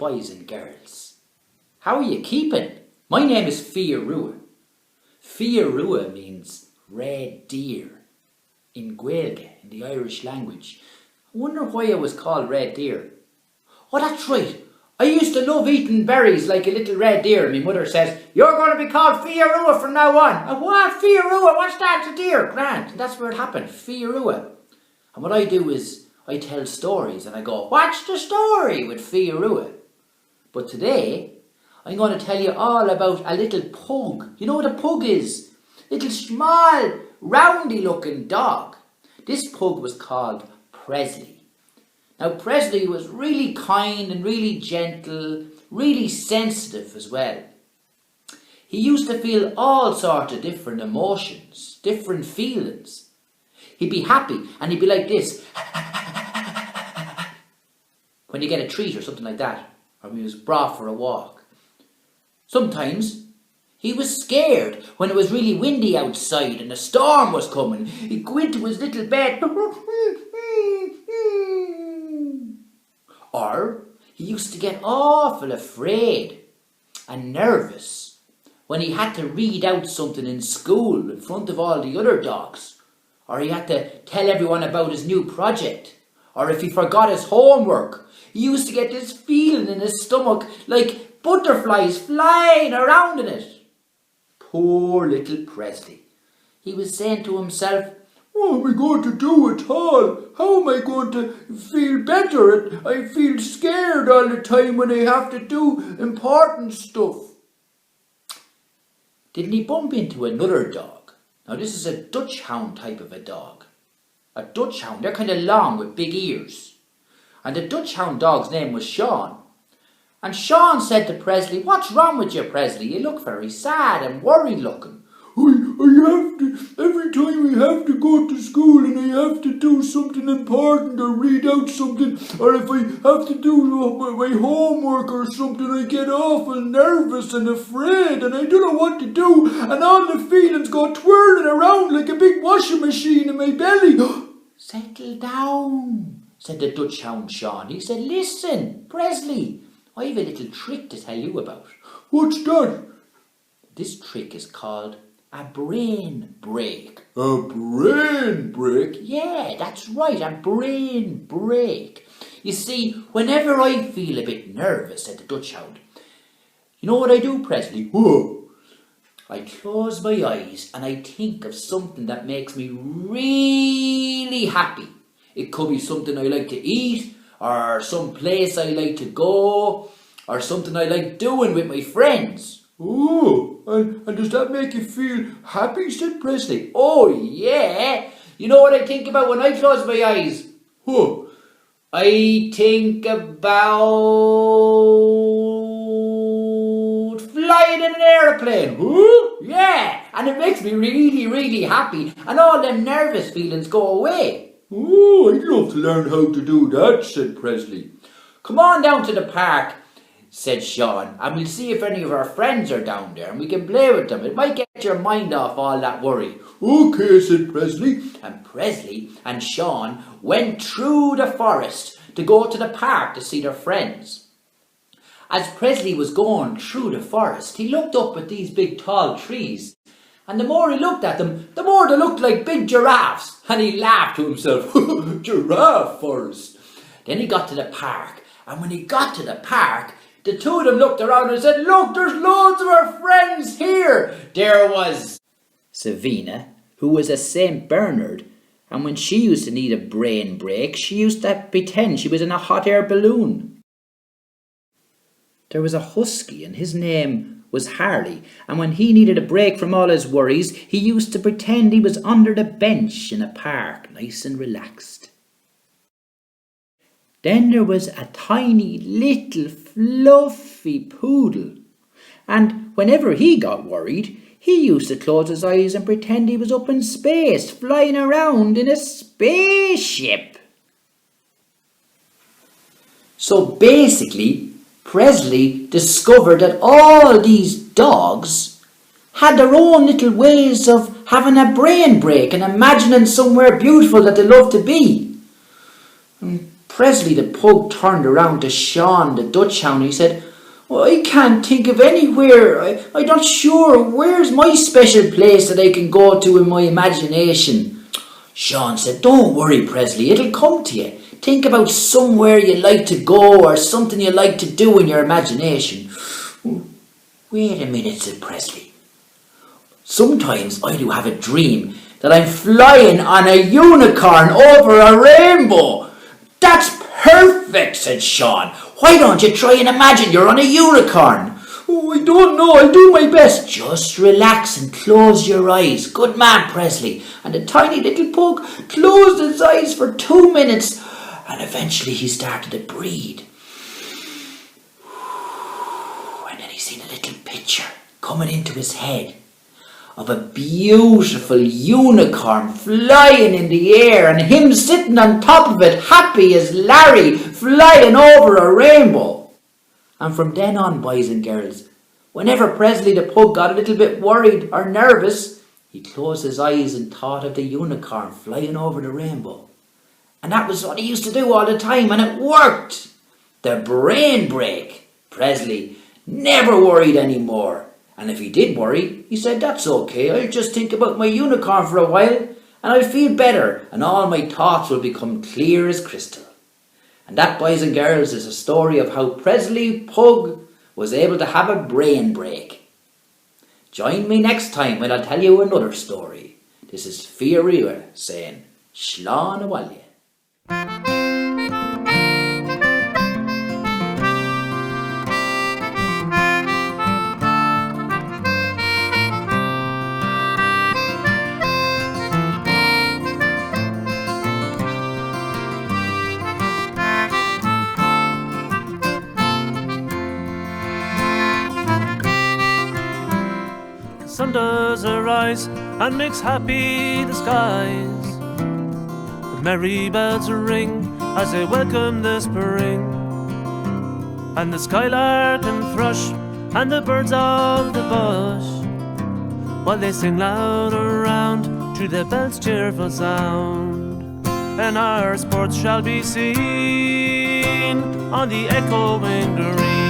boys and girls. How are you keeping? My name is Fia Rua. Fia Rua means red deer in Gaeilge, in the Irish language. I wonder why it was called red deer. Oh, that's right. I used to love eating berries like a little red deer. My mother says, you're going to be called Fia Rua from now on. And what? Fia Rua? What's that? It's a deer. Grand. And that's where it happened. Fia Rua. And what I do is I tell stories and I go, what's the story with Fia Rua? But today, I'm going to tell you all about a little pug. You know what a pug is? Little small, roundy looking dog. This pug was called Presley. Now Presley was really kind and really gentle, really sensitive as well. He used to feel all sorts of different emotions, different feelings. He'd be happy and he'd be like this. When you get a treat or something like that, or when he was brought for a walk. Sometimes he was scared when it was really windy outside and a storm was coming. He'd go into his little bed. Or he used to get awful afraid and nervous when he had to read out something in school in front of all the other dogs. Or he had to tell everyone about his new project. Or if he forgot his homework. He used to get this feeling in his stomach like butterflies flying around in it. Poor little Presley. He was saying to himself, what am I going to do at all? How am I going to feel better? I feel scared all the time when I have to do important stuff. Didn't he bump into another dog? Now this is a Dutch hound type of a dog. A Dutch hound, they're kind of long with big ears. And the Dutch hound dog's name was Sean. And Sean said to Presley, what's wrong with you, Presley? You look very sad and worried looking. I have to, every time I have to go to school and I have to do something important or read out something, or if I have to do my homework or something, I get awful nervous and afraid and I don't know what to do, and all the feelings go twirling around like a big washing machine in my belly. Settle down, said the Dutch hound Sean. He said, listen, Presley, I have a little trick to tell you about. What's that? This trick is called a brain break. A brain break? Yeah, that's right, a brain break. You see, whenever I feel a bit nervous, said the Dutch hound, you know what I do, Presley? Whoa. I close my eyes and I think of something that makes me really happy. It could be something I like to eat, or some place I like to go, or something I like doing with my friends. Oh, and does that make you feel happy, said Presley? Oh, yeah. You know what I think about when I close my eyes? Huh. I think about flying in an aeroplane. Huh? Yeah. And it makes me really, really happy. And all them nervous feelings go away. Oh, I'd love to learn how to do that, said Presley. Come on down to the park, said Sean, and we'll see if any of our friends are down there and we can play with them. It might get your mind off all that worry. Okay, said Presley. And Presley and Sean went through the forest to go to the park to see their friends. As Presley was going through the forest, he looked up at these big tall trees. And the more he looked at them, the more they looked like big giraffes. And he laughed to himself, giraffe forest. Then he got to the park. And when he got to the park, the two of them looked around and said, look, there's loads of our friends here. There was Savina, who was a St. Bernard. And when she used to need a brain break, she used to pretend she was in a hot air balloon. There was a husky and his name was Harley, and when he needed a break from all his worries, he used to pretend he was under the bench in a park, nice and relaxed. Then there was a tiny little fluffy poodle, and whenever he got worried, he used to close his eyes and pretend he was up in space, flying around in a spaceship. So basically, Presley discovered that all these dogs had their own little ways of having a brain break and imagining somewhere beautiful that they love to be. And Presley the Pug turned around to Sean the Dutch Hound. He said, "Well, I can't think of anywhere. I'm not sure. Where's my special place that I can go to in my imagination?" Sean said, "Don't worry, Presley. It'll come to you. Think about somewhere you like to go or something you like to do in your imagination." "Wait a minute," said Presley. "Sometimes I do have a dream that I'm flying on a unicorn over a rainbow." "That's perfect," said Sean. "Why don't you try and imagine you're on a unicorn?" "Oh, I don't know. I'll do my best." "Just relax and close your eyes. Good man, Presley." And the tiny little pug closed his eyes for 2 minutes, and eventually he started to breathe. And then he seen a little picture coming into his head of a beautiful unicorn flying in the air and him sitting on top of it, happy as Larry, flying over a rainbow. And from then on, boys and girls, whenever Presley the Pug got a little bit worried or nervous, he closed his eyes and thought of the unicorn flying over the rainbow. And that was what he used to do all the time, and it worked. The brain break. Presley never worried anymore. And if he did worry, he said, "That's okay, I'll just think about my unicorn for a while and I'll feel better and all my thoughts will become clear as crystal." And that, boys and girls, is a story of how Presley Pug was able to have a brain break. Join me next time when I'll tell you another story. This is Fia Rua saying, Slán Awalya. Sun does arise and makes happy the skies. The merry bells ring as they welcome the spring, and the skylark and thrush and the birds of the bush, while they sing loud around to the bells' cheerful sound. And our sports shall be seen on the echoing green.